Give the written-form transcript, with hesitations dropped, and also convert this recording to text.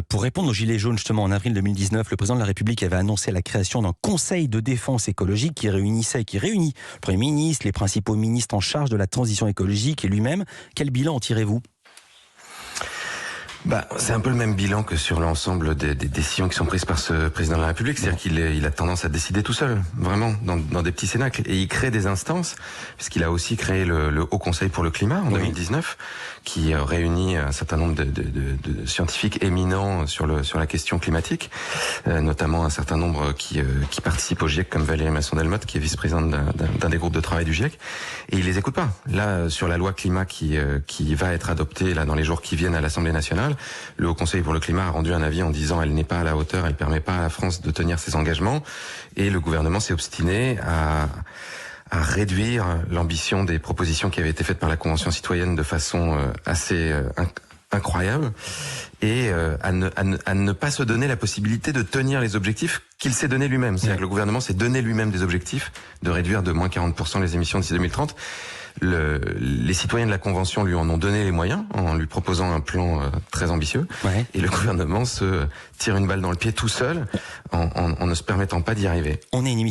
Pour répondre aux Gilets jaunes, justement, en avril 2019, le président de la République avait annoncé la création d'un conseil de défense écologique qui réunit le Premier ministre, les principaux ministres en charge de la transition écologique et lui-même. Quel bilan en tirez-vous ? C'est un peu le même bilan que sur l'ensemble des décisions qui sont prises par ce président de la République. C'est-à-dire qu'il a tendance à décider tout seul, vraiment, dans des petits cénacles. Et il crée des instances, puisqu'il a aussi créé le Haut Conseil pour le climat en 2019, qui réunit un certain nombre de scientifiques éminents sur la question climatique, notamment un certain nombre qui participent au GIEC, comme Valérie Masson-Delmotte, qui est vice-présidente d'un des groupes de travail du GIEC. Et il les écoute pas. Là, sur la loi climat qui va être adoptée là dans les jours qui viennent à l'Assemblée nationale, le Haut Conseil pour le climat a rendu un avis en disant elle n'est pas à la hauteur, elle permet pas à la France de tenir ses engagements, et le gouvernement s'est obstiné à réduire l'ambition des propositions qui avaient été faites par la Convention citoyenne de façon assez incroyable, et à ne pas se donner la possibilité de tenir les objectifs qu'il s'est donné lui-même. C'est-à-dire que le gouvernement s'est donné lui-même des objectifs de réduire de moins 40% les émissions d'ici 2030. Les citoyens de la Convention lui en ont donné les moyens en lui proposant un plan très ambitieux. Ouais. Et le gouvernement se tire une balle dans le pied tout seul en ne se permettant pas d'y arriver. On est une émission